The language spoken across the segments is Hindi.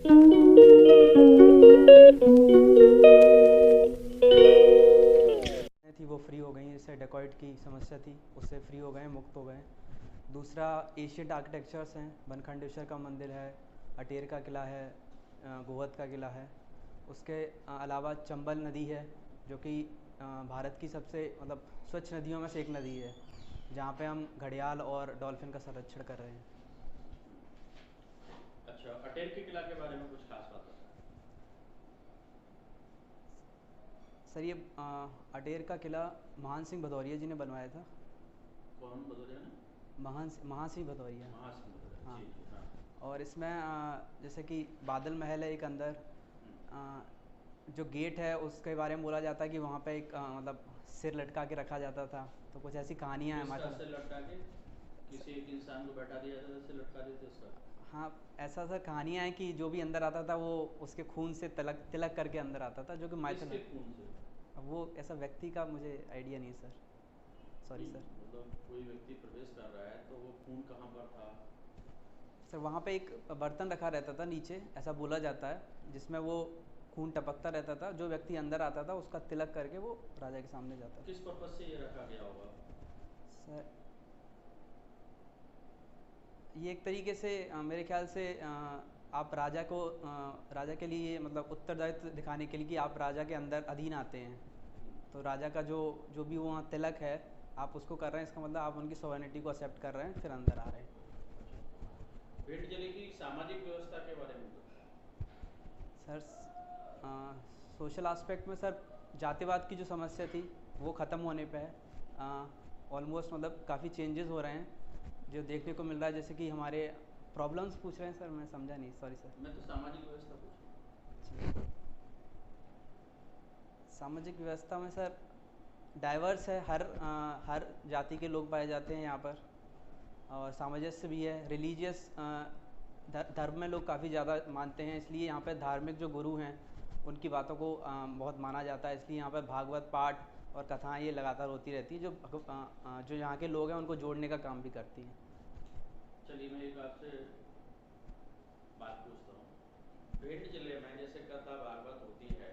थी वो फ्री हो गई, जैसे डेकॉइट की समस्या थी उससे फ्री हो गए, मुक्त हो गए। दूसरा एशियंट आर्किटेक्चर्स हैं, बनखंडेश्वर का मंदिर है, अटेर का किला है, गोहद का किला है। उसके अलावा चंबल नदी है जो कि भारत की सबसे मतलब स्वच्छ नदियों में से एक नदी है, जहाँ पे हम घड़ियाल और डॉल्फिन का संरक्षण कर रहे हैं। अच्छा, अटेर के किला के बारे में कुछ खास बात बताएं। सर ये अटेर का किला महान सिंह भदौरिया जी ने बनवाया था। कौन भदौरिया ने? महान सिंह भदौरिया। महासिंह भदौरिया, हाँ। जी जी हाँ। और इसमें जैसे कि बादल महल है एक अंदर, हम्म, जो गेट है उसके बारे में बोला जाता है कि वहाँ पे एक मतलब सिर लटका के रखा जाता था। तो कुछ ऐसी कहानियाँ हैं किसका मतलब। सिर लटका के? किसी एक इंसान को बैठा दिया जाता था, सिर लटका देते उसका? हाँ, ऐसा सर कहानियाँ हैं कि जो भी अंदर आता था वो उसके खून से तिलक तिलक करके अंदर आता था, जो कि किसके माइथल। खून से? अब वो ऐसा व्यक्ति का मुझे आइडिया नहीं है सर, सॉरी नहीं, सर। मतलब कोई व्यक्ति प्रवेश कर रहा है तो वो खून कहाँ पर था? सर वहाँ पे एक बर्तन रखा रहता था नीचे, ऐसा बोला जाता है, जिसमें वो खून टपकता रहता था। जो व्यक्ति अंदर आता था उसका तिलक करके वो राजा के सामने जाता था। किस पर्पज से ये रखा गया होगा? सर ये एक तरीके से मेरे ख्याल से आप राजा को राजा के लिए मतलब उत्तरदायित्व दिखाने के लिए कि आप राजा के अंदर अधीन आते हैं। तो राजा का जो जो भी वहाँ तिलक है आप उसको कर रहे हैं, इसका मतलब आप उनकी सोवर्निटी को एक्सेप्ट कर रहे हैं, फिर अंदर आ रहे हैं। भेंट जिले की सामाजिक व्यवस्था के बारे में बताएं। सर सोशल एस्पेक्ट में सर जातिवाद की जो समस्या थी वो ख़त्म होने पे है। ऑलमोस्ट मतलब काफ़ी चेंजेस हो रहे हैं जो देखने को मिल रहा है। जैसे कि हमारे प्रॉब्लम्स पूछ रहे हैं सर, मैं समझा नहीं, सॉरी सर। मैं तो सामाजिक व्यवस्था पूछ रहा सामाजिक व्यवस्था में सर डाइवर्स है, हर जाति के लोग पाए जाते हैं यहाँ पर। और सामंजस्य भी है, रिलीजियस धर्म में लोग काफ़ी ज़्यादा मानते हैं, इसलिए यहाँ पे धार्मिक जो गुरु हैं उनकी बातों को बहुत माना जाता है। इसलिए यहाँ पर भागवत पाठ और कथाएँ ये लगातार होती रहती हैं, जो यहाँ के लोग हैं उनको जोड़ने का काम भी करती हैं। हूँ। चलिए मैं एक आपसे बात पूछता हूँ। भेंट जिले में जैसे कथा भागवत होती है,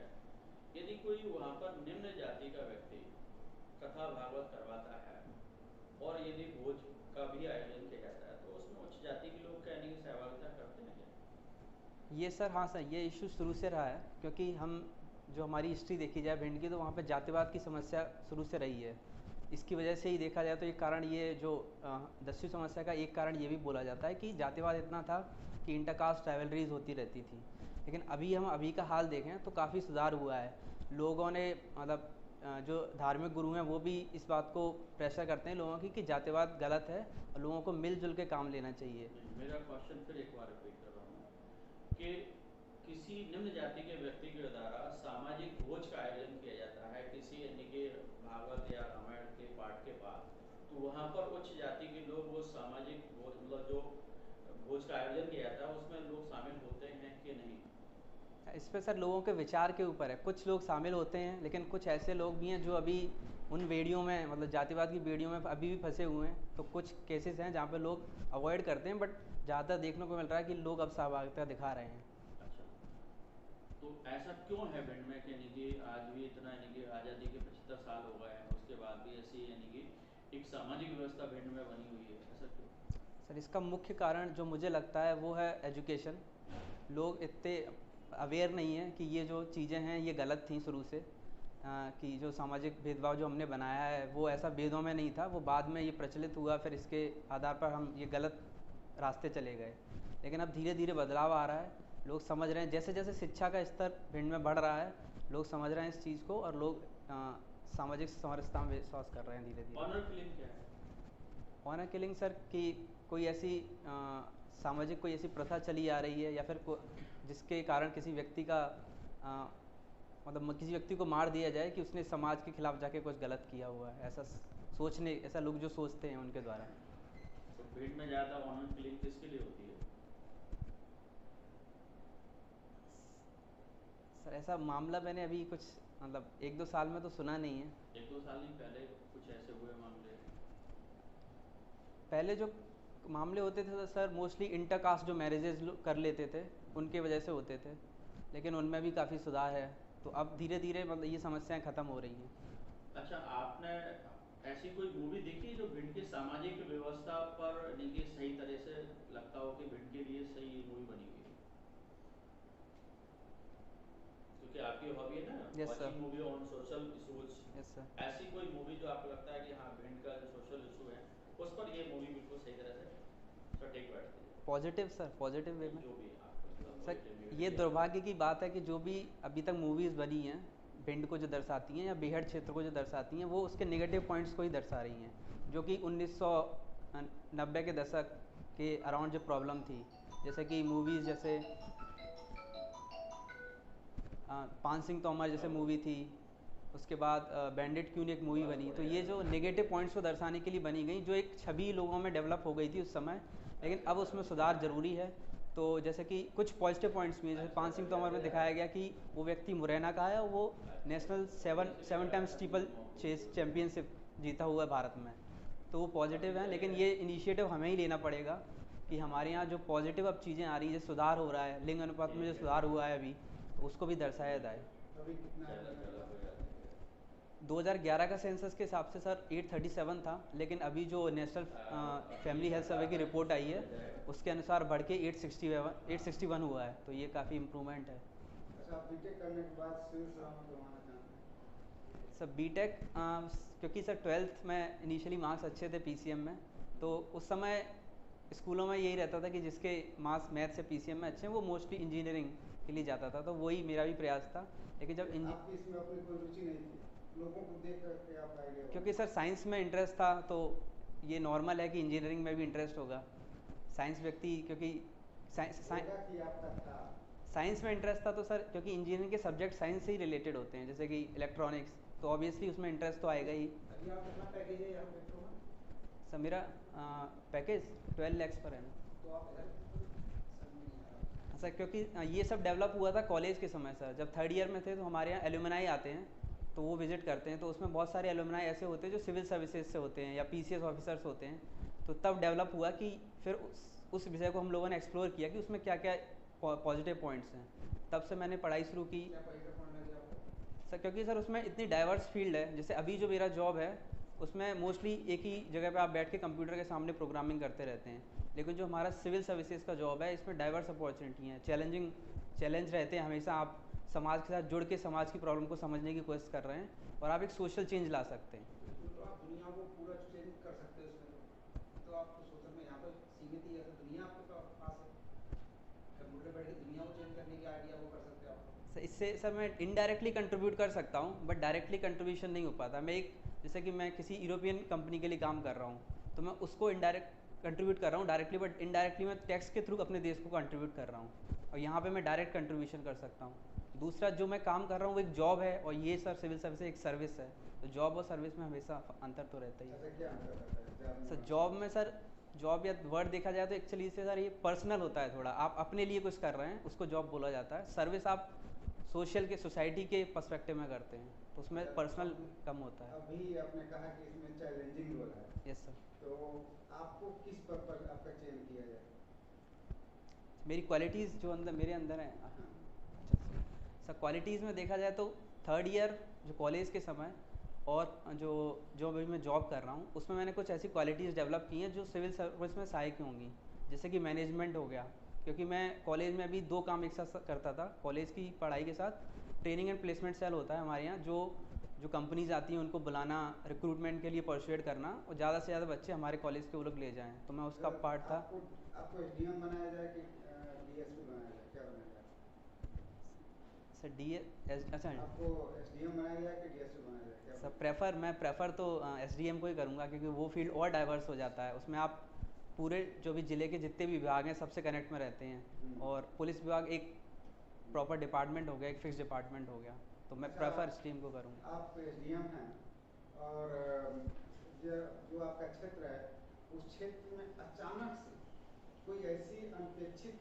यदि कोई वहाँ पर निम्न जाति का व्यक्ति कथा भागवत करवाता है और यदि भोज का भी आयोजन किया जाता है तो उसमें उच्च जाति के लोग क्या यानी कि सहभागिता करते हैं क्या? ये सर हाँ सर, ये इशू शुरू से रहा है, क्योंकि हम जो हमारी हिस्ट्री देखी जाए भिंड की तो वहाँ पे जातिवाद की समस्या शुरू से रही है। इसकी वजह से ही देखा जाए तो एक कारण ये जो दस्यु समस्या का एक कारण ये भी बोला जाता है कि जातिवाद इतना था कि इंटरकास्ट राइवलरीज होती रहती थी। लेकिन अभी का हाल देखें तो काफ़ी सुधार हुआ है। लोगों ने मतलब जो धार्मिक गुरु हैं वो भी इस बात को प्रेशर करते हैं लोगों की कि जातिवाद गलत है और लोगों को मिलजुल के काम लेना चाहिए। नहीं, मेरा क्वेश्चन फिर एक बार रिपीट कर रहा हूँ कि किसी निम्न जाति के व्यक्ति के द्वारा सामाजिक भोज का आयोजन किया जाता है किसी यानी कि भागवत या रामायण के पाठ के बाद, तो वहाँ पर उच्च जाति के लोग वो सामाजिक भोज मतलब जो भोज का आयोजन किया जाता है उसमें लोग शामिल होते हैं कि नहीं? इस पे सर लोगों के विचार के ऊपर है। कुछ लोग शामिल होते हैं, लेकिन कुछ ऐसे लोग भी हैं जो अभी उन बेड़ियों में मतलब जातिवाद की बेड़ियों में अभी भी फंसे हुए हैं। तो कुछ केसेस हैं जहाँ पे लोग अवॉइड करते हैं, बट ज़्यादातर देखने को मिल रहा है कि लोग अब सहभागिता दिखा रहे हैं। अच्छा, तो ऐसा क्यों है भिंड में कि यानी कि आज भी इतना यानी कि आज़ादी के 75 साल हो गए हैं उसके बाद भी ऐसी यानी कि एक सामाजिक व्यवस्था भिंड में बनी हुई है, ऐसा क्यों? सर इसका मुख्य कारण जो मुझे लगता है वो है एजुकेशन। लोग इतने अवेयर नहीं हैं कि ये जो चीज़ें हैं ये गलत थी शुरू से। कि जो सामाजिक भेदभाव जो हमने बनाया है वो ऐसा भेदों में नहीं था, वो बाद में ये प्रचलित हुआ, फिर इसके आधार पर हम ये गलत रास्ते चले गए। लेकिन अब धीरे धीरे बदलाव आ रहा है, लोग समझ रहे हैं। जैसे जैसे शिक्षा का स्तर भिंड में बढ़ रहा है लोग समझ रहे हैं इस चीज़ को, और लोग सामाजिक समरसता में विश्वास कर रहे हैं धीरे धीरे। ऑनर किलिंग क्या है? ऑनर किलिंग सर कि कोई ऐसी सामाजिक कोई ऐसी प्रथा चली आ रही है या फिर जिसके कारण किसी व्यक्ति का मतलब किसी व्यक्ति को मार दिया जाए कि उसने समाज के खिलाफ जाके कुछ गलत किया हुआ है, ऐसा सोचने, ऐसा लोग जो सोचते हैं उनके द्वारा। तो भीड़ में ज़्यादा ऑनर किलिंग किसके लिए होती है? सर ऐसा मामला मैंने अभी कुछ मतलब एक दो साल में तो सुना नहीं है। एक दो साल नहीं, पहले कुछ ऐसे हुए मामले? पहले जो मामले होते थे तो सर मोस्टली इंटरकास्ट जो मैरिजेज कर लेते थे उनके वजह से होते थे, लेकिन उनमें भी काफ़ी सुधार है। तो अब धीरे धीरे मतलब ये समस्याएं ख़त्म हो रही हैं। अच्छा, आपने ऐसी कोई मूवी देखी है जो भिंड की सामाजिक व्यवस्था पर यानी कि सही तरह से लगता हो कि भिंड के लिए सही मूवी बनी हुई है? क्योंकि आपकी हॉबी है ना yes sir. Watching movie on social issues, yes sir. ऐसी कोई मूवी जो आपको लगता है कि हाँ भिंड का जो सोशल इशू है उस पर ये मूवी बिल्कुल सही तरह से सटीक बैठती है? पॉजिटिव सर, पॉजिटिव वे नहीं, में। जो भी आपको मतलब सर पॉजिटिव ये नेगेटिव या दुर्भाग्य की बात है कि जो भी अभी तक मूवीज़ बनी हैं भिंड को जो दर्शाती हैं या बेहद क्षेत्र को जो दर्शाती हैं, वो उसके नेगेटिव पॉइंट्स को ही दर्शा रही हैं, जो कि 1990 के दशक के अराउंड जो प्रॉब्लम थी। जैसे कि मूवीज़ जैसे पान सिंह तोमर जैसे मूवी थी, उसके बाद बैंडिट क्यून एक मूवी बनी। तो ये जो नेगेटिव पॉइंट्स को दर्शाने के लिए बनी गई, जो एक छवि लोगों में डेवलप हो गई थी उस समय, लेकिन अब उसमें सुधार ज़रूरी है। तो जैसे कि कुछ पॉजिटिव पॉइंट्स भी हैं, जैसे पान सिंह तोमर में दिखाया गया कि वो व्यक्ति मुरैना का है और वो national seven time steeplechase championship जीता हुआ है भारत में। तो वो पॉजिटिव है, लेकिन ये इनिशिएटिव हमें ही लेना पड़ेगा कि हमारे यहाँ जो पॉजिटिव अब चीज़ें आ रही हैं, सुधार हो रहा है, लिंग अनुपात में जो सुधार हुआ है अभी, तो उसको भी दर्शाया जाए। अभी कितना है चैनल मतलब? डेवलप हो जाती है। 2011 का सेंसस के हिसाब से सर 837 था, लेकिन अभी जो नेशनल फैमिली हेल्थ सर्वे की रिपोर्ट आई है उसके अनुसार बढ़ के 861 हुआ है। तो ये काफ़ी इम्प्रूवमेंट है। अच्छा, आप बीटेक करने के बाद सिविल सेवा में करवाना चाहते हैं? सर बीटेक क्योंकि सर 12th में इनिशियली मार्क्स अच्छे थे पीसीएम में, तो उस समय स्कूलों में यही रहता था कि जिसके मार्क्स मैथ से पीसीएम में अच्छे हैं वो मोस्टली इंजीनियरिंग के लिए जाता था। तो वही मेरा भी प्रयास था, लेकिन जब आपकी इसमें अपनी कोई रुचि नहीं थी, लोगों को देख करके आप आइडिया क्योंकि सर साइंस में इंटरेस्ट था, तो ये नॉर्मल है कि इंजीनियरिंग में भी इंटरेस्ट होगा। साइंस व्यक्ति क्योंकि होगा कि आपका था? साइंस में इंटरेस्ट था, तो सर क्योंकि इंजीनियरिंग के सब्जेक्ट साइंस से ही रिलेटेड होते हैं, जैसे कि इलेक्ट्रॉनिक्स, तो ऑब्वियसली उसमें इंटरेस्ट तो आएगा ही। अभी आप कितना पैकेज है यहाँ मेट्रो में? सर मेरा पैकेज 12 लैक्स पर है ना। तो आप इधर समझ नहीं आ रहा। सर क्योंकि ये सब डेवलप हुआ था कॉलेज के समय सर, जब थर्ड ईयर में थे तो हमारे यहाँ एलुमनाई आते हैं, तो वो विजिट करते हैं। तो उसमें बहुत सारे एलुमनाई ऐसे होते हैं जो सिविल सर्विसेज से होते हैं या पीसीएस ऑफिसर्स होते हैं। तो तब डेवलप हुआ कि फिर उस विषय को हम लोगों ने एक्सप्लोर किया कि उसमें क्या क्या पॉजिटिव पॉइंट्स हैं। तब से मैंने पढ़ाई शुरू की। क्या पॉजिटिव पॉइंट लगे आपको? सर क्योंकि सर उसमें इतनी डाइवर्स फील्ड है, जैसे अभी जो मेरा जॉब है उसमें मोस्टली एक ही जगह पे आप बैठ के कंप्यूटर के सामने प्रोग्रामिंग करते रहते हैं, लेकिन जो हमारा सिविल सर्विसेज का जॉब है इसमें डाइवर्स अपॉर्चुनिटी हैं, चैलेंज रहते हैं हमेशा। आप समाज के साथ जुड़ के समाज की प्रॉब्लम को समझने की कोशिश कर रहे हैं और आप एक सोशल चेंज ला सकते हैं। तो आप दुनिया को पूरा चेंज कर सकते हैं उसमें, तो आप तो सोचते हैं यहाँ पर सीमित ही है, तो दुनिया आपके पास है, कंप्यूटर बैठ के दुनिया को चेंज करने की आइडिया वो कर सकते हैं आप। सर इससे सर मैं इनडायरेक्टली कंट्रीब्यूट कर सकता हूँ, बट डायरेक्टली कंट्रीब्यूशन नहीं हो पाता। मैं एक जैसे कि मैं किसी यूरोपियन कंपनी के लिए काम कर रहा हूँ, तो मैं उसको इनडायरेक्ट कंट्रीब्यूट कर रहा हूँ डायरेक्टली, बट इनडायरेक्टली मैं टैक्स के थ्रू अपने देश को कंट्रीब्यूट कर रहा हूँ, और यहाँ पे मैं डायरेक्ट कंट्रीब्यूशन कर सकता हूँ। दूसरा जो मैं काम कर रहा हूँ वो एक जॉब है, और ये सर सिविल सर्विस एक सर्विस है, तो जॉब और सर्विस में हमेशा अंतर तो रहता ही है। अच्छा, क्या अंतर रहता है सर जॉब में सर, जॉब या वर्ड देखा जाए तो एक्चुअली इससे सर ये पर्सनल होता है थोड़ा, आप अपने लिए कुछ कर रहे हैं उसको जॉब बोला जाता है। सर्विस आप सोसाइटी के पर्सपेक्टिव में करते हैं, तो उसमें पर्सनल कम होता है। अभी आपने कहा कि इसमें चैलेंजिंग रोल है, यस सर। तो आपको किस पर्पज आपका चयन किया जाए? मेरी क्वालिटीज़ जो अंदर मेरे अंदर हैं। हाँ। अच्छा सर, क्वालिटीज़ में देखा जाए तो थर्ड ईयर जो कॉलेज के समय और जो जो अभी मैं जॉब कर रहा हूँ उसमें मैंने कुछ ऐसी क्वालिटीज़ डेवलप की हैं जो सिविल सर्विस में सहायक होंगी। जैसे कि मैनेजमेंट हो गया, क्योंकि मैं कॉलेज में अभी 2 काम एक साथ करता था। कॉलेज की पढ़ाई के साथ ट्रेनिंग एंड प्लेसमेंट सेल होता है हमारे यहाँ, जो कंपनीज आती हैं उनको बुलाना, रिक्रूटमेंट के लिए परसुएट करना, और ज़्यादा से ज़्यादा बच्चे हमारे कॉलेज के वो लोग ले जाएँ, तो मैं उसका पार्ट था। आपको एसडीएम बनाया जाए कि डीएसपी बनाया जाए, क्या बनाया जाए? सर अच्छा आपको एसडीएम बनाया जाए कि डीएसपी बनाया जाए, क्या सर मैं प्रेफर तो एसडीएम को ही करूँगा, क्योंकि वो फील्ड और डाइवर्स हो जाता है। उसमें आप पूरे जो भी ज़िले के जितने भी विभाग हैं सबसे कनेक्ट में रहते हैं, और पुलिस विभाग एक प्रॉपर डिपार्टमेंट हो गया, एक फिक्स डिपार्टमेंट हो गया, तो मैं प्रेफर एसडीएम को करूँगा। आप एसडीएम हैं और जो आपका क्षेत्र है उस क्षेत्र में अचानक से कोई ऐसी अनपेक्षित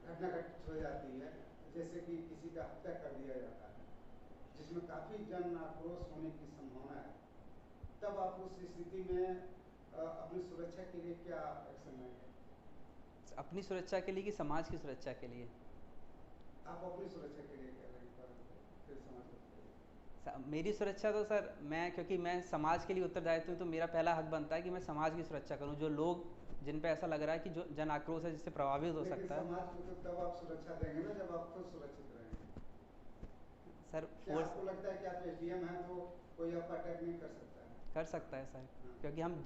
घटना घटित हो जाती है, जैसे कि किसी का हत्या कर दिया जाता है, जिसमें काफ़ी जन आक्रोश होने की संभावना है, तब आप उस स्थिति में अपनी सुरक्षा के लिए क्या एक्शन लेंगे? अपनी सुरक्षा के लिए कि समाज की सुरक्षा के लिए? आप अपनी सुरक्षा के लिए कह रहे हैं, पर फिर समाज को मेरी सुरक्षा तो सर, मैं क्योंकि मैं समाज के लिए उत्तरदायित्व हूँ, तो मेरा पहला हक बनता है कि मैं समाज की सुरक्षा करूँ। जो लोग जिन पे ऐसा लग रहा है कि जो जन आक्रोश है जिससे प्रभावित हो लेकिन सकता है। समाज को तो तब आप सुरक्षा देंगे ना जब आप खुद सुरक्षित रहेंगे। सर क्या फोर्स आपको लगता है कि आप एसडीएम हैं तो कोई आपका अटैक नहीं कर सकता है? कर सकता है सर, हाँ। क्योंकि हम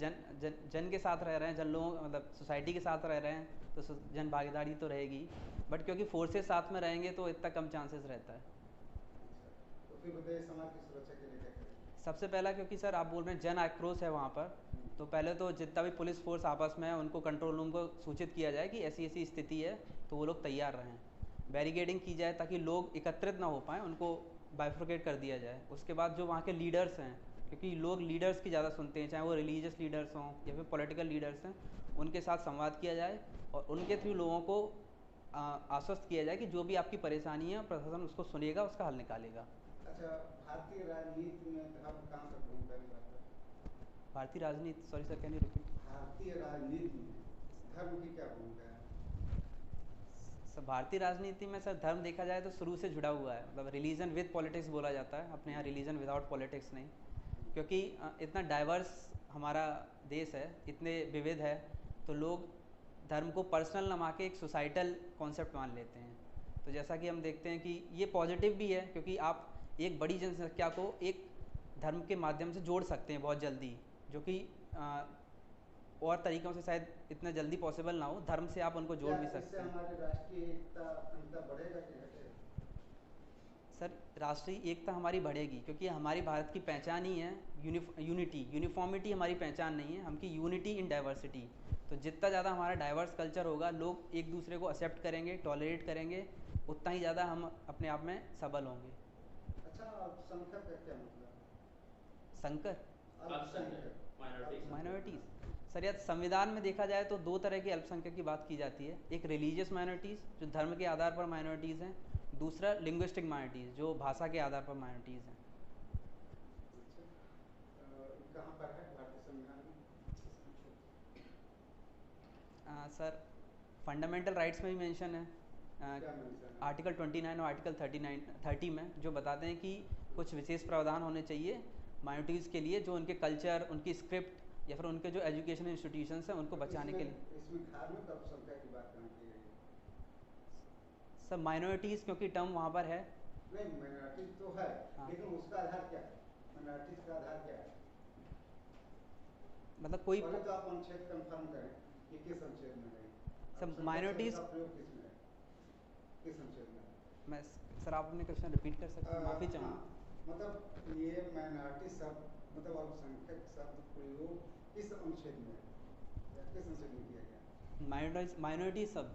जन के साथ रह रहे हैं, जन लोगों मतलब सोसाइटी के साथ रह रहे हैं, तो जन भागीदारी तो रहेगी। बट क्योंकि फोर्सेस साथ में रहेंगे तो इतना कम चांसेस रहता है। अच्छा, तो फिर बताइए समाज की सुरक्षा के लिए क्या करें? सबसे पहला, क्योंकि सर आप बोल रहे हैं जन आक्रोश है वहाँ पर, तो पहले तो जितना भी पुलिस फोर्स आपस में है उनको कंट्रोल रूम को सूचित किया जाए कि ऐसी ऐसी स्थिति है, तो वो लोग तैयार रहें। बैरिकेडिंग की जाए ताकि लोग एकत्रित ना हो पाएँ, उनको बाइफर्केट कर दिया जाए। उसके बाद जो वहाँ के लीडर्स हैं, क्योंकि लोग लीडर्स की ज़्यादा सुनते हैं, चाहे वो रिलीजियस लीडर्स हों या फिर पॉलिटिकल लीडर्स हैं, उनके साथ संवाद किया जाए और उनके थ्रू लोगों को आश्वस्त किया जाए कि जो भी आपकी परेशानी है प्रशासन उसको सुनेगा, उसका हल निकालेगा। अच्छा, भारतीय राजनीति में धर्म कहाँ तक भूमिका निभाता है? भारतीय राजनीति, sorry sir, can you repeat? भारतीय राजनीति में धर्म की क्या भूमिका है? सर भारतीय राजनीति में सर धर्म देखा जाए तो शुरू से जुड़ा हुआ है, मतलब रिलीजन विद पॉलिटिक्स बोला जाता है, अपने यहाँ रिलीजन विदाउट पॉलिटिक्स नहीं। क्योंकि इतना डाइवर्स हमारा देश है, इतने विविध है, तो लोग धर्म को पर्सनल न मान के एक सोसाइटल कॉन्सेप्ट मान लेते हैं। तो जैसा कि हम देखते हैं कि ये पॉजिटिव भी है, क्योंकि आप एक बड़ी जनसंख्या को एक धर्म के माध्यम से जोड़ सकते हैं बहुत जल्दी, जो कि और तरीक़ों से शायद इतना जल्दी पॉसिबल ना हो। धर्म से आप उनको जोड़ भी सकते इससे हैं। हमारी राष्ट्रीय एकता अखंडता बढ़ेगा कि घटेगा? सर राष्ट्रीय एकता हमारी बढ़ेगी, क्योंकि हमारी भारत की पहचान ही है यूनिटी। यूनिफॉर्मिटी हमारी पहचान नहीं है, हमकी यूनिटी इन डाइवर्सिटी। तो जितना ज़्यादा हमारा डाइवर्स कल्चर होगा, लोग एक दूसरे को एक्सेप्ट करेंगे, टॉलरेट करेंगे, उतना ही ज़्यादा हम अपने आप में सबल होंगे। अच्छा, अल्पसंख्यक का क्या मतलब है? संकर अल्पसंख्यक माइनॉरिटीज़, सर यार संविधान में देखा जाए तो दो तरह के अल्पसंख्यक की बात की जाती है। एक रिलीजियस माइनॉरिटीज़ जो धर्म के आधार पर माइनॉरिटीज़ हैं, दूसरा लिंग्विस्टिक माइनॉरिटीज़ जो भाषा के आधार पर माइनॉरिटीज़ हैं। कहाँ पर है भारतीय संविधान में? सर फंडामेंटल राइट्स में भी मेंशन है, क्या मेंशन है? आर्टिकल 29 और आर्टिकल 30 में, जो बताते हैं कि कुछ विशेष प्रावधान होने चाहिए माइनॉरिटीज़ के लिए, जो उनके कल्चर, उनकी स्क्रिप्ट या फिर उनके जो एजुकेशन इंस्टीट्यूशंस हैं उनको बचाने के लिए। इसमें धार्मिक अल्पसंख्यक की बात कहाँ की गई है? सर माइनॉरिटीज़ क्योंकि टर्म वहाँ पर है। नहीं, माइनॉरिटीज तो है, हाँ। लेकिन उसका आधार क्या है? माइनॉरिटीज का आधार क्या है? मतलब कोई पहले तो आप अनुच्छेद कंफर्म करें कि किस अनुच्छेद में है। सब माइनॉरिटीज़ का प्रयोग किस में है? किस अनुच्छेद में है? मैं सर आप अपने क्वेश्चन रिपीट कर सकते हैं, माफ़ी चाहूँगा। हाँ, मतलब ये माइनॉरिटी शब्द मतलब अल्पसंख्यक शब्द प्रयोग किस अनुच्छेद में है या किस अनुच्छेद में किया गया? माइनॉरिटी सब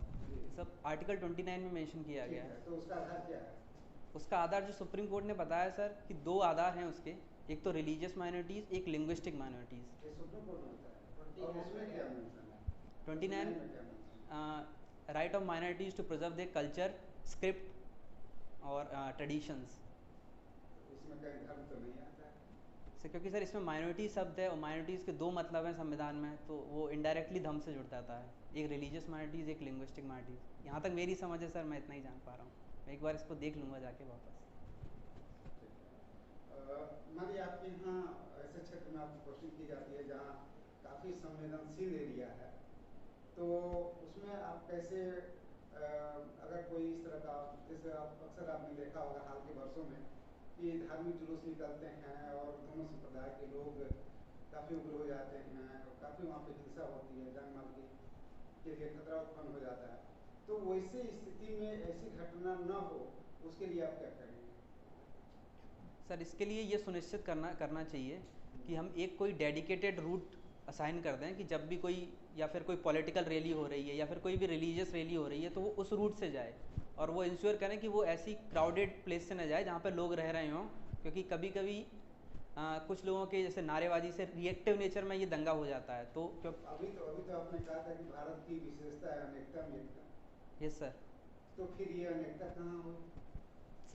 आर्टिकल 29 में मेंशन किया गया है। तो उसका आधार क्या है? उसका आधार जो सुप्रीम कोर्ट ने बताया सर कि दो आधार हैं उसके, एक तो रिलीजियस माइनॉरिटीज़, एक लिंग्विस्टिक माइनॉरिटीज़। ये सुप्रीम कोर्ट में बताया और उसमें क्या मेंशन है? 29 में क्या मेंशन है? Right of minorities to preserve their culture, script और ट्रेडिशंस। इसमें कहीं धर्म तो नहीं आता है? सर क्योंकि सर इसमें माइनॉरिटी शब्द है और माइनॉरिटीज़ के दो मतलब हैं संविधान में, तो वो इनडायरेक्टली धर्म से जुड़ जाता है, एक रिलीजियस माइनॉरिटीज़, एक लिंग्विस्टिक माइनॉरिटीज़। यहाँ तक मेरी समझ है सर, मैं इतना ही जान पा रहा हूँ, मैं एक बार इसको देख लूँगा जाके वापस। मानिए आपके यहाँ ऐसे क्षेत्र में आपकी पोस्टिंग की जाती है जहाँ काफ़ी संवेदनशील एरिया है, तो उसमें आप कैसे अगर कोई इस तरह का, जैसे आप अक्सर आपने देखा होगा हाल के वर्षों में कि धार्मिक जुलूस निकलते हैं और दोनों संप्रदाय के लोग काफ़ी उग्र हो जाते हैं और काफ़ी वहाँ पे हिंसा होती है, जान माल के लिए खतरा उत्पन्न हो जाता है, तो वैसे स्थिति में ऐसी घटना न हो उसके लिए आप क्या करेंगे? सर इसके लिए ये सुनिश्चित करना चाहिए कि हम एक कोई डेडिकेटेड रूट असाइन कर दें कि जब भी कोई या फिर कोई पॉलिटिकल रैली हो रही है या फिर कोई भी रिलीजियस रैली हो रही है तो वो उस रूट से जाए, और वो इंश्योर करें कि वो ऐसी क्राउडेड प्लेस से न जाए जहाँ पे लोग रह रहे हों, क्योंकि कभी कभी कुछ लोगों के जैसे नारेबाजी से रिएक्टिव नेचर में ये दंगा हो जाता है। तो अभी तो आपने कहा था कि भारत की विशेषता है अनेकता में एकता। Yes sir. तो फिर ये अनेकता कहाँ हो?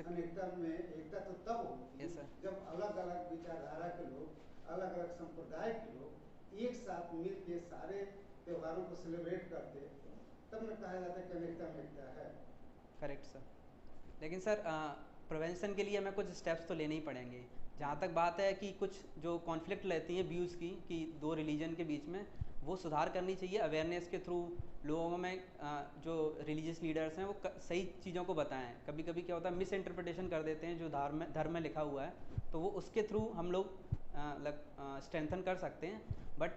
अनेकता में एकता तो तब होगी जब अलग अलग विचारधारा के लोग, अलग अलग संप्रदाय के लोग एक साथ मिल के सारे त्योहारों को सेलिब्रेट करते, तब न कहा जाता है कि अनेकता में एकता है। Correct sir. लेकिन सर प्रिवेंशन के लिए हमें कुछ स्टेप्स तो लेने ही पड़ेंगे। जहाँ तक बात है कि कुछ जो कॉन्फ्लिक्ट रहती है व्यूज़ की कि दो रिलीजन के बीच में, वो सुधार करनी चाहिए अवेयरनेस के थ्रू। लोगों में जो रिलीजियस लीडर्स हैं वो सही चीज़ों को बताएं। कभी कभी क्या होता है मिस इंटरप्रिटेशन कर देते हैं जो धर्म में लिखा हुआ है, तो वो उसके थ्रू हम लोग स्ट्रेंथन कर सकते हैं। But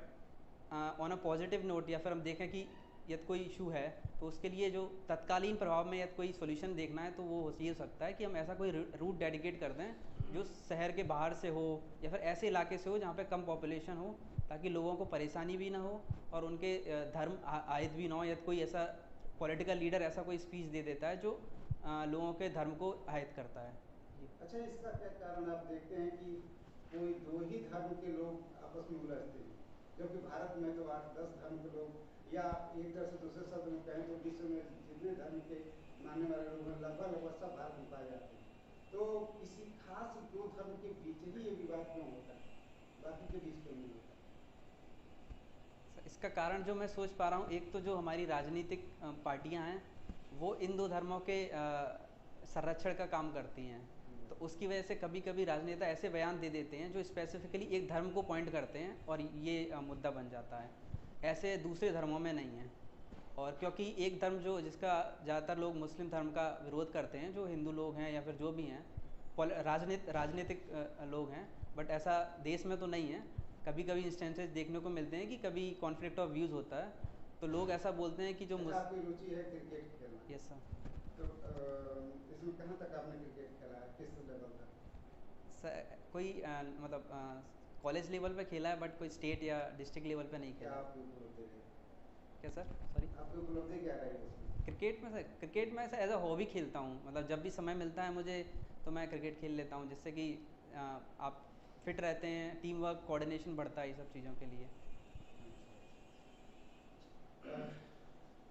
on a positive note, या फिर हम देखें कि यदि कोई इशू है तो उसके लिए जो तत्कालीन प्रभाव में यदि कोई सोल्यूशन देखना है तो वो ये हो सकता है कि हम ऐसा कोई रूट डेडिकेट कर दें जो शहर के बाहर से हो या फिर ऐसे इलाके से हो जहाँ पे कम पॉपुलेशन हो, ताकि लोगों को परेशानी भी ना हो और उनके धर्म आयत भी ना हो। यदि कोई ऐसा पॉलिटिकल लीडर ऐसा कोई स्पीच दे देता है जो लोगों के धर्म को आयत करता है। अच्छा, इसका क्या कारण आप देखते हैं कि कोई दो ही धर्म के लोग आपस में उलझते हैं, जबकि भारत में तो 8-10 धर्म के लोग, या एक तरह से दूसरे शब्द में कहें तो विश्व में जितने धर्म के मानने वाले लोग हैं लगभग सब भारत में पाए जाते हैं। तो किसी खास दो धर्म के बीच ही ये विवाद क्यों होता है, बाकी के बीच क्यों नहीं होता? इसका कारण जो मैं सोच पा रहा हूँ, एक तो जो हमारी राजनीतिक पार्टियां हैं वो इन दो धर्मों के संरक्षण का काम करती हैं। तो उसकी वजह से कभी कभी राजनेता ऐसे बयान दे देते हैं जो स्पेसिफिकली एक धर्म को पॉइंट करते हैं और ये मुद्दा बन जाता है। ऐसे दूसरे धर्मों में नहीं है। और क्योंकि एक धर्म जो जिसका ज़्यादातर लोग मुस्लिम धर्म का विरोध करते हैं, जो हिंदू लोग हैं या फिर जो भी हैं राजनीतिक लोग हैं, बट ऐसा देश में तो नहीं है। कभी कभी इंस्टेंसेस देखने को मिलते हैं कि कभी कॉन्फ्लिक्ट ऑफ व्यूज़ होता है, तो लोग ऐसा बोलते हैं कि जो आपकी रुचि है क्रिकेट खेलना? Yes sir. तो इसमें कहाँ तक आपने क्रिकेट खेला है, किस लेवल तक? सर कोई मतलब कॉलेज लेवल पे खेला है, बट कोई स्टेट या डिस्ट्रिक्ट लेवल पे नहीं क्या खेला। आपकी उपलब्धि रही? क्या सर, सॉरी? आपकी उपलब्धि क्या रही उसमें? क्रिकेट में ऐसा एज अ हॉबी खेलता हूँ। मतलब जब भी समय मिलता है मुझे तो मैं क्रिकेट खेल लेता हूँ, जिससे कि आप फिट रहते हैं, टीम वर्क कोऑर्डिनेशन बढ़ता है, ये सब चीज़ों के लिए।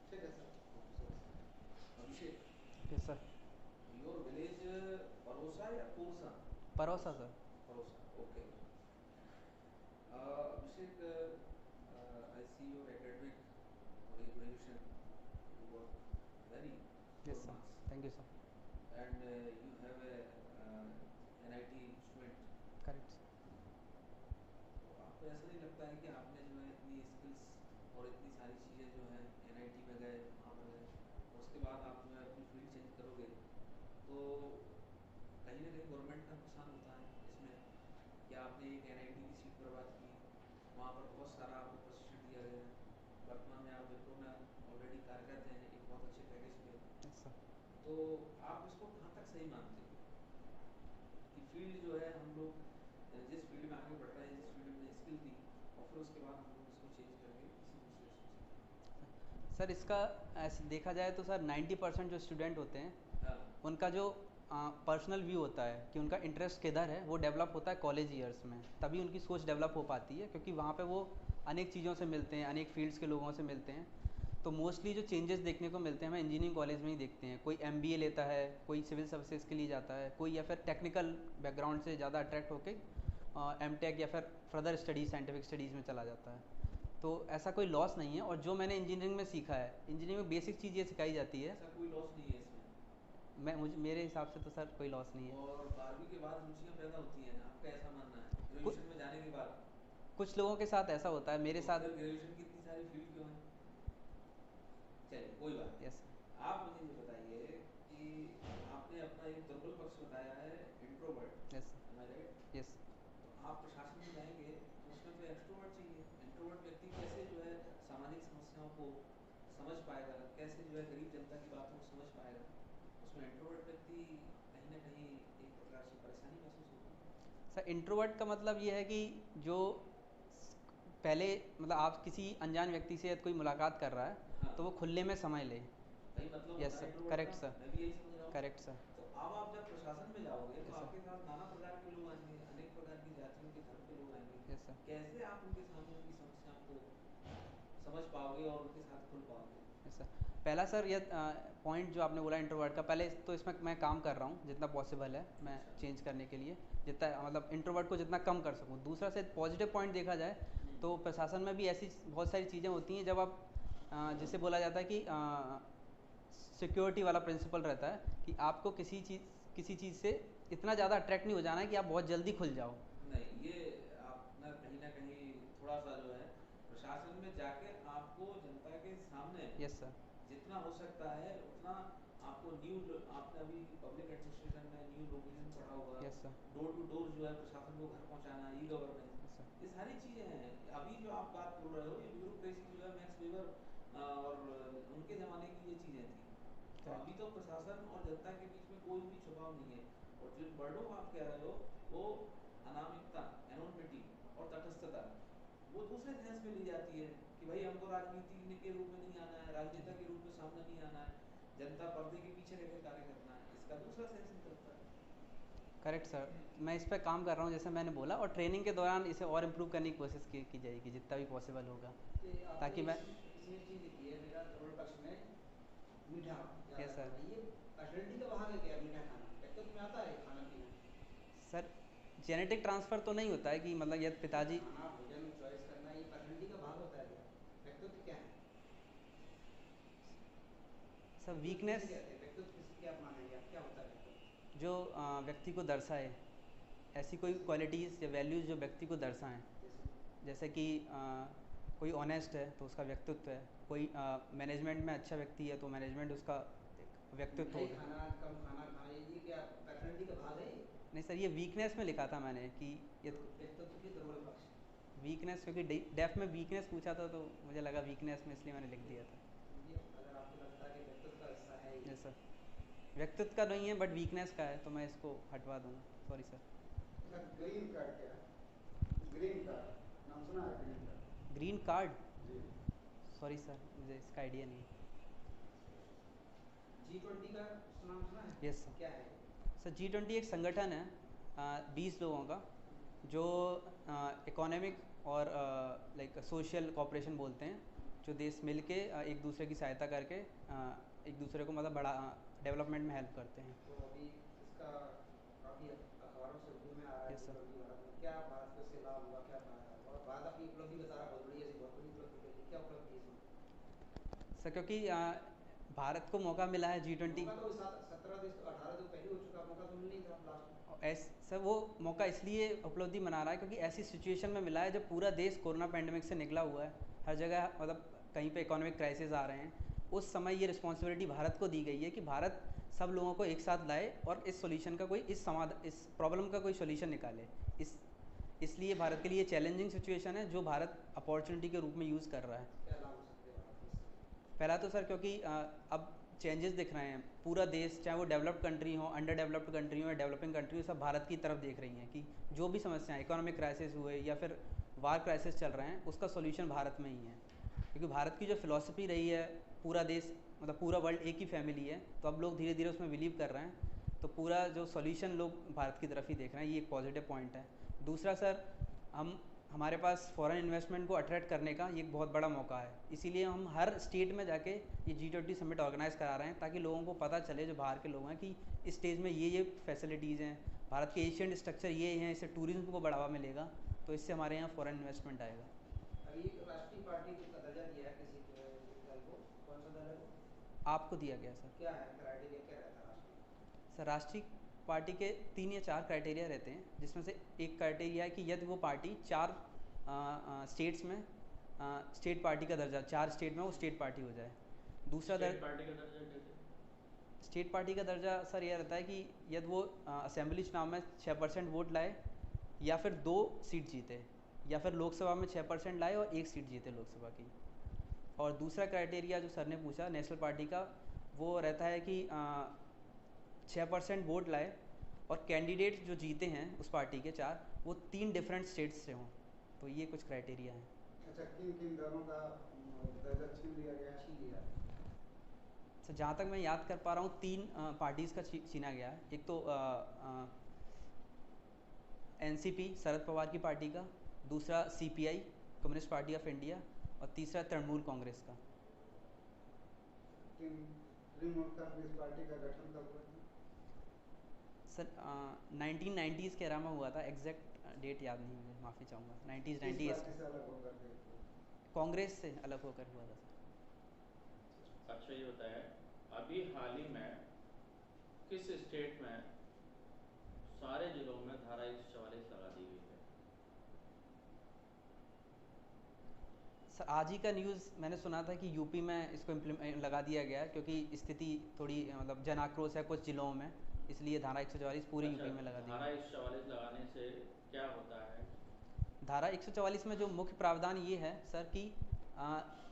ठीक है sir. Abhishek, yes sir. Your village परोसा या पूरसा? परोसा सर। परोसा, okay. Abhishek, I see your academic or evaluation, you got very yes good sir, marks, thank you sir. and you have a NIT student. Correct. तो आपको ऐसा नहीं लगता है कि आपने जो है इतनी स्किल्स और इतनी सारी चीज़ें जो है NIT में गए, वहाँ पर गए, और उसके बाद आप जो है अपनी फील्ड चेंज करोगे तो कहीं ना कहीं गवर्नमेंट का नुकसान होता है इसमें, कि आपने एक NIT की सीट बर्बाद की, वहाँ पर बहुत सारा आपको प्रशिक्षण दिया गया, वर्तमान में आप विप्रो में ऑलरेडी कार्यरत हैं एक बहुत अच्छे पैकेज पे। Yes sir. तो आप इसको कहाँ तक सही मानते हो कि फील्ड जो है हम लोग जिस फील्ड में आगे बढ़ रहे हैं, जिस फील्ड में स्किल थी, और फिर उसके बाद हम लोग इसको चेंज करके किसी दूसरे सोचते सर इसका ऐसे देखा जाए तो सर 90% जो स्टूडेंट होते हैं हैं? हाँ, उनका जो पर्सनल व्यू होता है कि उनका इंटरेस्ट किधर है, वो डेवलप होता है कॉलेज ईयर्स में। तभी उनकी सोच डेवलप हो पाती है, क्योंकि वहाँ पे वो अनेक चीज़ों से मिलते हैं, अनेक फील्ड्स के लोगों से मिलते हैं। तो मोस्टली जो चेंजेस देखने को मिलते हैं हमें इंजीनियरिंग कॉलेज में ही देखते हैं। कोई MBA लेता है, कोई सिविल सर्विसेज के लिए जाता है, कोई या फिर टेक्निकल बैकग्राउंड से ज़्यादा अट्रैक्ट होकर MTech या फिर फर्दर स्टडीज़, साइंटिफिक स्टडीज़ में चला जाता है। तो ऐसा कोई लॉस नहीं है। और जो मैंने इंजीनियरिंग में सीखा है, इंजीनियरिंग में बेसिक चीज़ ये सिखाई जाती है। ऐसा कोई लॉस नहीं है इसमें। मेरे हिसाब से तो सर कोई लॉस नहीं है। और 12वीं के बाद रुचियाँ पैदा होती हैं, आपका ऐसा मानना है? ग्रेजुएशन में जाने के बाद कुछ लोगों के साथ ऐसा होता है, मेरे तो साथ। फिर ग्रेजुएशन की इतनी सारी फील्ड क्यों है? चलिए कोई बात नहीं। यस। आप मुझे ये बताइए कि आपने अपना एक दुर्बल पक्ष बताया है, introvert. Yes. Am I right? Yes. तो आप प्रशासन में जाएंगे तो उसमें तो एक्सट्रोवर्ट चाहिए। इंट्रोवर्ट व्यक्ति कैसे जो है सामाजिक समस्याओं को समझ पाएगा, कैसे जो है गरीब जनता की बातों को समझ पाएगा? उसमें इंट्रोवर्ट व्यक्ति कहीं ना कहीं एक प्रकार से परेशानी महसूस होगी। सर इंट्रोवर्ट का मतलब ये है कि जो पहले मतलब आप किसी अनजान व्यक्ति से कोई मुलाकात कर रहा है, हाँ, तो वो खुले में समय ले। वही मतलब यस होता है सर, इंट्रोवर्ट करेक्ट का। सर, मैं भी यही समझ रहा हूँ। Correct sir. तो अब आप जब प्रशासन में जाओगे तो Yes, sir. आपके साथ नाना प्रकार के लोग आएंगे, अनेक प्रकार की जातियों के धर्म के लोग आएंगे। Yes sir. कैसे आप उनके सामने उनकी समस्याओं को समझ पाओगे और उनके साथ खुल पाओगे? Yes sir. पहला सर ये पॉइंट जो आपने बोला इंट्रोवर्ट का, पहले तो इसमें मैं काम कर रहा हूँ जितना पॉसिबल है मैं अच्छा। चेंज करने के लिए, जितना मतलब इंट्रोवर्ट को जितना कम कर सकूँ। दूसरा से पॉजिटिव पॉइंट देखा जाए तो प्रशासन में भी ऐसी बहुत सारी चीज़ें होती हैं, जब आप जिसे बोला जाता है कि सिक्योरिटी वाला प्रिंसिपल रहता है कि आपको किसी चीज़ से इतना ज़्यादा अट्रैक्ट नहीं हो जाना है कि आप बहुत जल्दी खुल जाओ। नहीं, ये आप ना कहीं थोड़ा सा जो है प्रशासन में जाके आपको जनता के सामने यस सर। जितना हो सकता है उतना आपको आपने अभी पब्लिक एडमिनिस्ट्रेशन में न्यू लोकेशन पढ़ा होगा। Yes sir. Door to door जो है प्रशासन को घर पहुंचाना, ई गवर्नेंस, यस सर। ये सारी चीजें हैं। अभी जो आप बात बोल रहे हो ये ब्यूरोक्रेसी जो है मैक्स वेबर और उनके जमाने की ये चीजें थी। तो अभी तो प्रशासन और जनता के बीच में कोई भी छुपाव नहीं है। और जो वर्डों आप कह रहे हो वो अनामिकता, एनोनिमिटी और तटस्थता, वो दूसरे सेंस में ली जाती है कि भाई हमको राजनीति के रूप में नहीं आना है, राजनेता के रूप में सामने नहीं आना है, जनता पर्दे के पीछे रहकर कार्य करना है, इसका दूसरा सेंस निकलता है। करेक्ट सर, मैं इस पर काम कर रहा हूँ जैसे मैंने बोला, और ट्रेनिंग के दौरान इसे और इम्प्रूव करने की कोशिश की जाएगी जितना भी पॉसिबल होगा, ताकि मैं इसमें चीज़ लिखी है मेरा करोड़ पक्ष में मीठा। Yes sir. ये पर्सनैलिटी का भाग है क्या मीठा खाना? व्यक्तित्व में आता है खाना पीना? सर जेनेटिक ट्रांसफ़र तो नहीं होता है कि मतलब यदि पिताजी खाना भोजन चॉइस करना ये पर्सनैलिटी का भाग होता है क्या? व्यक्तित्व क्या है? सर वीकनेस व्यक्तित्व किस क्या मानेंगे आप, क्या होता है व्यक्तित्व? जो व्यक्ति को दर्शाए, ऐसी कोई क्वालिटीज़ या वैल्यूज़ जो व्यक्ति को दर्शाएं, जैसे कि कोई ऑनेस्ट है तो उसका व्यक्तित्व है, कोई मैनेजमेंट में अच्छा व्यक्ति है तो मैनेजमेंट उसका एक व्यक्तित्व मिठाई होगा। खाना, कम खाना खाना, ये क्या पर्सनैलिटी का भाग है? नहीं सर, ये वीकनेस में लिखा था मैंने कि ये व्यक्तित्व के दुर्बल पक्ष। वीकनेस, क्योंकि डेफ में वीकनेस पूछा था तो मुझे लगा वीकनेस में, इसलिए मैंने लिख दिया था। ये अगर आपको लगता है कि व्यक्तित्व का हिस्सा है ये, यस सर, व्यक्तित्व का नहीं है बट वीकनेस का है, तो मैं इसको हटवा दूंगा, सॉरी सर। ग्रीन कार्ड क्या है? ग्रीन कार्ड नाम सुना है? Green card? Green card? जी। सॉरी सर, मुझे इसका आइडिया नहीं। G20 का नाम सुना है? Yes sir. क्या है? सर G20 एक संगठन है 20 लोगों का, जो इकोनॉमिक और लाइक सोशल कोऑपरेशन बोलते हैं, जो देश मिल के एक दूसरे की सहायता करके एक दूसरे को मतलब बड़ा डेवलपमेंट में हेल्प करते हैं। तो अभी इसका काफ़ी अखबारों से उर्दू में आ रहा है Yes, sir. G20 भारत में, क्या भारत को इससे लाभ हुआ, क्या पाया? और भारत अपनी उपलब्धि बता रहा, बहुत बड़ी ऐसी बहुत बड़ी उपलब्धि के लिए क्या उपलब्धि है इसमें? सर क्योंकि भारत को मौका मिला है G20। मौका तो 17 देश तो 18 तो पहले हो चुका, मौका तो मिल नहीं था लास्ट में। सर वो मौका इसलिए उपलब्धि मना रहा है क्योंकि ऐसी सिचुएशन में मिला है जब पूरा देश कोरोना पैंडेमिक से निकला हुआ है, हर जगह मतलब कहीं पे इकोनॉमिक क्राइसिस आ रहे हैं, उस समय ये रिस्पॉन्सिबिलिटी भारत को दी गई है कि भारत सब लोगों को एक साथ लाए और इस सॉल्यूशन का कोई इस प्रॉब्लम का कोई सॉल्यूशन निकाले। इसलिए भारत के लिए चैलेंजिंग सिचुएशन है जो भारत अपॉर्चुनिटी के रूप में यूज़ कर रहा है। क्या लाभ हो सकते हैं भारत को इससे? पहला तो सर क्योंकि अब चेंजेस दिख रहे हैं, पूरा देश चाहे वो डेवलप्ड कंट्री हो, अंडर डेवलप्ड कंट्री हो या डेवलपिंग कंट्री हो, सब भारत की तरफ देख रही हैं कि जो भी समस्याएं, इकोनॉमिक क्राइसिस हुए या फिर वार क्राइसिस चल रहे हैं, उसका सॉल्यूशन भारत में ही है। क्योंकि भारत की जो फिलॉसफी रही है, पूरा देश मतलब पूरा वर्ल्ड एक ही फैमिली है, तो अब लोग धीरे धीरे उसमें बिलीव कर रहे हैं, तो पूरा जो सॉल्यूशन लोग भारत की तरफ ही देख रहे हैं, ये एक पॉजिटिव पॉइंट है। दूसरा सर, हमारे पास फॉरेन इन्वेस्टमेंट को अट्रैक्ट करने का ये एक बहुत बड़ा मौका है, इसीलिए हम हर स्टेट में जाके ये G20 समिट ऑर्गेनाइज करा रहे हैं, ताकि लोगों को पता चले, जो बाहर के लोग हैं, कि इस स्टेज में ये फैसिलिटीज़ हैं, भारत के एशियन स्ट्रक्चर ये हैं, इससे टूरिज्म को बढ़ावा मिलेगा, तो इससे हमारे यहाँ फॉरेन इन्वेस्टमेंट आएगा। अभी एक राष्ट्रीय पार्टी का दर्जा दिया है किसी दल को, कौन सा दल है वो? आपको दिया गया सर। क्या है क्राइटेरिया, क्या रहता है राष्ट्रीय? सर राष्ट्रीय पार्टी के 3 या 4 क्राइटेरिया रहते हैं, जिसमें से एक क्राइटेरिया है कि यदि वो पार्टी 4 स्टेट्स में स्टेट पार्टी का दर्जा, 4 स्टेट में वो स्टेट पार्टी हो जाए। दूसरा स्टेट पार्टी का दर्जा कैसे? स्टेट पार्टी का दर्जा सर यह रहता है कि यदि वो असेंबली चुनाव में 6% वोट लाए, या फिर 2 सीट जीते, या फिर लोकसभा में 6% लाए और 1 सीट जीते लोकसभा की। और दूसरा क्राइटेरिया जो सर ने पूछा नेशनल पार्टी का, वो रहता है कि 6% वोट लाए और कैंडिडेट जो जीते हैं उस पार्टी के 4, वो 3 डिफरेंट स्टेट्स से हों। तो ये कुछ क्राइटेरिया हैं। अच्छा, किन किन दलों का दर्जा छीन लिया गया है? छीन लिया। सर जहाँ तक मैं याद कर पा रहा हूँ, 3 पार्टीज़ का छीना गया है। एक तो NCP शरद पवार की पार्टी का, दूसरा CPI communist party of India, और तीसरा तृणमूल कांग्रेस का। तृणमूल कांग्रेस पार्टी का गठन कब हुआ था? सर 1990s के एरा में हुआ था, एग्जैक्ट डेट याद नहीं मुझे, माफ़ी चाहूँगा। 90s किस पार्टी से अलग होकर के? कांग्रेस से अलग होकर हुआ था सर। अच्छा ये होता है, अभी हाल ही में किस स्टेट में सारे जिलों में धारा 144 लगा दी गई है? सर आज ही का न्यूज़ मैंने सुना था कि यूपी में इसको लगा दिया गया है, क्योंकि स्थिति थोड़ी मतलब जन आक्रोश है कुछ जिलों में, इसलिए धारा 144 पूरे अच्छा, यूपी में लगा दी धारा गई। 144 लगाने से क्या होता है? धारा 144 में जो मुख्य प्रावधान ये है सर कि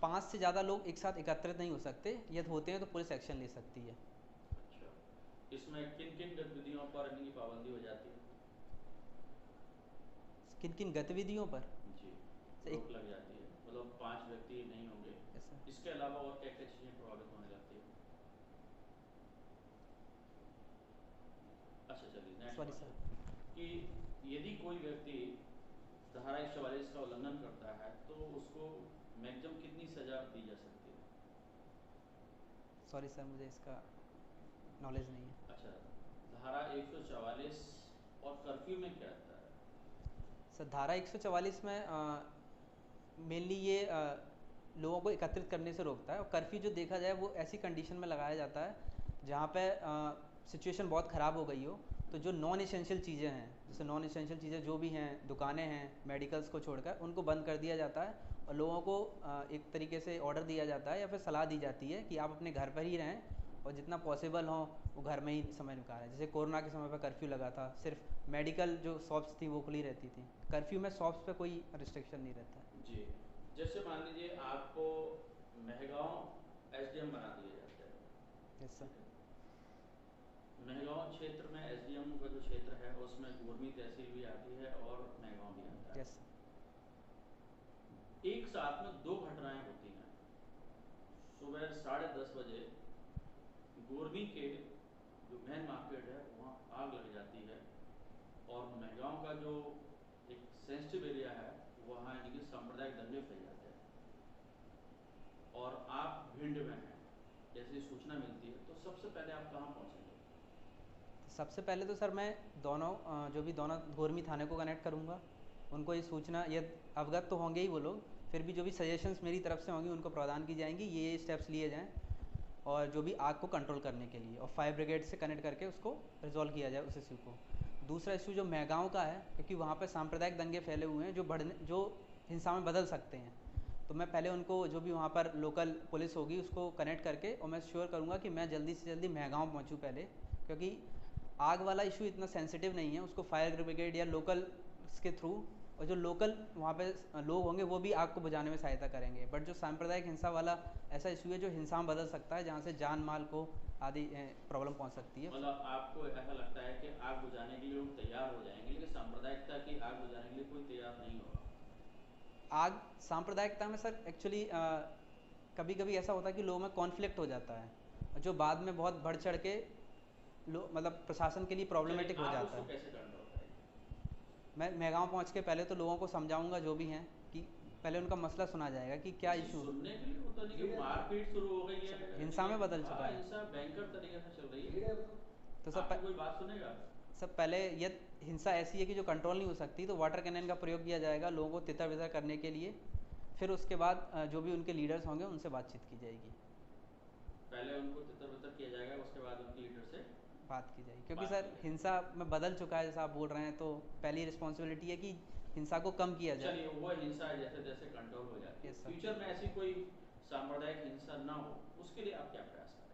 5 से ज़्यादा लोग एक साथ एकत्रित नहीं हो सकते, यदि होते हैं तो पुलिस एक्शन ले सकती है। अच्छा, इसमें किन किन गतिविधियों पर इनकी पाबंदी हो जाती है? किन किन गतिविधियों पर? जी, सर, रोक लग जाती है, मतलब 5 व्यक्ति नहीं होंगे, ऐसा इसके अलावा और क्या क्या चीज़ें प्रभावित होने लगती है? अच्छा चलिए नेक्स्ट सॉरी क्वेश्चन, सर। कि यदि कोई व्यक्ति धारा 144 का उल्लंघन करता है तो उसको मैक्सिमम कितनी सजा दी जा सकती है? सॉरी सर, मुझे इसका नॉलेज नहीं है। अच्छा, धारा 144 और कर्फ्यू में क्या रहता है? सर धारा 144 में मेनली ये लोगों को एकत्रित करने से रोकता है, और कर्फ्यू जो देखा जाए वो ऐसी कंडीशन में लगाया जाता है जहाँ पे सिचुएशन बहुत ख़राब हो गई हो, तो जो नॉन एसेंशियल चीज़ें हैं, जैसे नॉन एसेंशियल चीज़ें जो भी हैं, दुकानें हैं, मेडिकल्स को छोड़कर उनको बंद कर दिया जाता है, और लोगों को एक तरीके से ऑर्डर दिया जाता है या फिर सलाह दी जाती है कि आप अपने घर पर ही रहें, और जितना पॉसिबल हो वो घर में ही समय निकालें। जैसे कोरोना के समय पर कर्फ्यू लगा था, सिर्फ मेडिकल जो शॉप्स थी वो खुली रहती थी, कर्फ्यू में शॉप्स पे कोई रिस्ट्रिक्शन नहीं रहता है। जी, जैसे मान लीजिए आपको मेहगांव एसडीएम बना दिया जाता है, यस सर। मेहगांव क्षेत्र में एसडीएम का जो क्षेत्र है उसमें गोरमी तहसील भी आती है और मेहगांव भी आता है। यस। एक साथ में 2 घटनाएं होती हैं। सुबह 10:30 बजे गोरमी के जो मेन मार्केट है वहाँ आग लग जाती है, और मेहगांव का जो एक सेंसिटिव एरिया है वहाँ यानी कि सांप्रदायिक दंगे फैल जाते हैं, और आप भिंड में हैं, जैसी सूचना मिलती है तो सबसे पहले आप कहाँ पहुँचेंगे? सबसे पहले तो सर मैं दोनों जो भी दोनों गोरमी थाने को कनेक्ट करूँगा, उनको ये सूचना, ये अवगत तो होंगे ही वो लोग, फिर भी जो भी सजेशंस मेरी तरफ से होंगी उनको प्रदान की जाएंगी, ये स्टेप्स लिए जाएँ और जो भी आग को कंट्रोल करने के लिए, और फायर ब्रिगेड से कनेक्ट करके उसको रिजॉल्व किया जाए उस इशू को। दूसरा इशू जो मेहगांव का है, क्योंकि वहाँ पर सांप्रदायिक दंगे फैले हुए हैं जो हिंसा में बदल सकते हैं, तो मैं पहले उनको जो भी वहाँ पर लोकल पुलिस होगी उसको कनेक्ट करके, और मैं श्योर करूँगा कि मैं जल्दी से जल्दी मेहगांव पहुँचूँ पहले, क्योंकि आग वाला इशू इतना सेंसिटिव नहीं है, उसको फायर ब्रिगेड या लोकल के थ्रू, और जो लोकल वहाँ पे लोग होंगे वो भी आग को बुझाने में सहायता करेंगे। बट जो सांप्रदायिक हिंसा वाला ऐसा इशू है जो हिंसा में बदल सकता है, जहाँ से जान माल को आदि प्रॉब्लम पहुँच सकती है। मतलब आपको ऐसा लगता है कि आग बुझाने के लिए लोग तैयार हो जाएंगे, लेकिन सांप्रदायिकता की आग बुझाने के लिए कोई तैयार नहीं होगा? आग सांप्रदायिकता में सर एक्चुअली कभी कभी ऐसा होता है कि लोगों में कॉन्फ्लिक्ट हो जाता है, जो बाद में बहुत बढ़ चढ़ के मतलब प्रशासन के लिए प्रॉब्लमेटिक हो जाता है। कैसे करना होता है? मैं मेहगांव पहुँच के पहले तो लोगों को समझाऊंगा जो भी हैं, कि पहले उनका मसला सुना जाएगा कि क्या इशू। सुनने के लिए होता नहीं कि मारपीट शुरू हो गई है, हिंसा में बदल चुका है। हिंसा भयंकर तरीके से चल रही है, तो आपकी कोई बात सुनेगा? सब पहले ये हिंसा ऐसी है कि जो कंट्रोल नहीं हो सकती, तो वाटर कैनन का प्रयोग किया जाएगा लोगों को तितर बितर करने के लिए, फिर उसके बाद जो भी उनके लीडर्स होंगे उनसे बातचीत की जाएगी। पहले उनको तितर बितर किया जाएगा, उसके बाद उनके लीडर से बात की जाएगी, क्योंकि सर हिंसा में बदल चुका है जैसा आप बोल रहे हैं, तो पहली रिस्पॉन्सिबिलिटी है कि हिंसा को कम किया जाए। चलिए वो हिंसा जैसे जैसे कंट्रोल हो जाती है, Yes, sir. फ्यूचर में ऐसी कोई सांप्रदायिक हिंसा ना हो उसके लिए आप क्या प्रयास करें?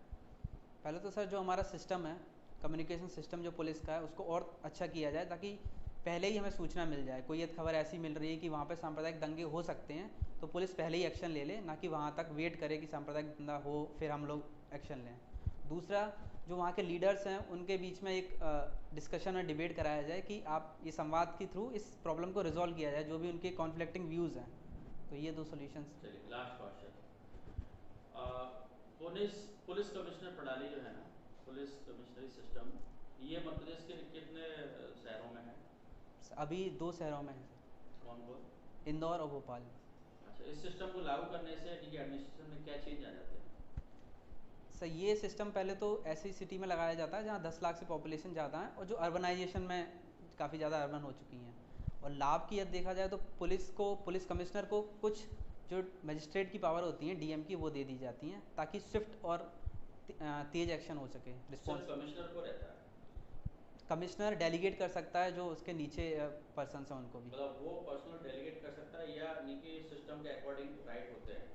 पहले तो सर जो हमारा सिस्टम है, कम्युनिकेशन सिस्टम जो पुलिस का है, उसको और अच्छा किया जाए, ताकि पहले ही हमें सूचना मिल जाए। कोई एक खबर ऐसी मिल रही है कि वहाँ पे सांप्रदायिक दंगे हो सकते हैं, तो पुलिस पहले ही एक्शन ले ले, ना कि वहाँ तक वेट करे कि सांप्रदायिक दंगा हो फिर हम लोग एक्शन लें। दूसरा, जो वहाँ के लीडर्स हैं उनके बीच में एक डिस्कशन और डिबेट कराया जाए कि आप ये संवाद के थ्रू इस प्रॉब्लम को रिजॉल्व किया जाए, जो भी उनके कॉन्फ्लिक्टिंग व्यूज़ हैं। तो ये 2 सॉल्यूशंस। चलिए लास्ट क्वेश्चन, पुलिस कमिश्नर प्रणाली जो है ना, पुलिस कमिश्नरी सिस्टम, ये मध्य प्रदेश के कितने शहरों में है? अभी 2 शहरों में है, कौन कौन? इंदौर और भोपाल। अच्छा, इस सिस्टम को लागू करने से इनकी एडमिनिस्ट्रेशन में क्या चेंज आ जाते हैं? सर ये सिस्टम पहले तो ऐसी सिटी में लगाया जाता है जहाँ 10 लाख से पॉपुलेशन ज़्यादा है, और जो अर्बनाइजेशन में काफ़ी ज़्यादा अर्बन हो चुकी हैं। और लाभ की यदि देखा जाए तो पुलिस कमिश्नर को कुछ जो मजिस्ट्रेट की पावर होती हैं डीएम की, वो दे दी जाती हैं ताकि स्विफ्ट और तेज एक्शन हो सके सिर्फ रिस्पॉन्स। कमिश्नर को रहता है, कमिश्नर डेलीगेट कर सकता है जो उसके नीचे पर्सन हैं उनको भी। मतलब वो पर्सनल डेलीगेट कर सकता है या इनके सिस्टम के अकॉर्डिंग राइट होते हैं?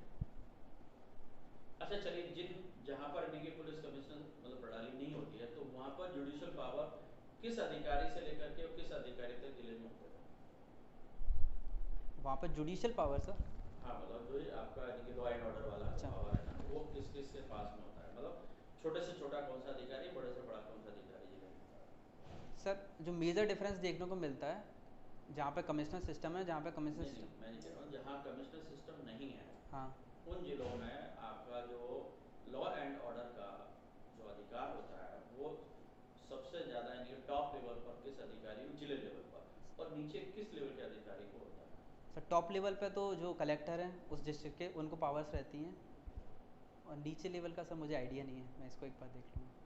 अच्छा चलिए, जहाँ पर इनकी पुलिस कमिश्नर मतलब प्रणाली नहीं होती है, तो वहाँ पर जुडिशियल पावर किस अधिकारी से लेकर के और किस अधिकारी तक जिले में होता है? वहाँ पर जुडिशियल पावर सर, हाँ, मतलब जो ये आपका इनके लॉ एंड ऑर्डर वाला अच्छा। पावर है ना, वो किस किस के पास में होता है? मतलब छोटे से छोटा कौन सा अधिकारी, बड़े से बड़ा कौन सा अधिकारी जिले में? सर जो मेजर डिफरेंस देखने को मिलता है, जहाँ पे कमिश्नर सिस्टम है, जहाँ पे कमिश्नर नहीं, सिस्टम, मैं नहीं कह रहा हूँ, जहाँ कमिश्नर सिस्टम नहीं है हाँ उन जिलों में आपका जो लॉ एंड ऑर्डर का जो अधिकार होता है वो सबसे ज़्यादा यानी टॉप लेवल पर किस अधिकारी, जिले लेवल पर, और नीचे किस लेवल के अधिकारी को होता है? सर टॉप लेवल पे तो जो कलेक्टर हैं उस डिस्ट्रिक्ट के, उनको पावर्स रहती हैं, और नीचे लेवल का सर मुझे आइडिया नहीं है, मैं इसको एक बार देख लूँगा।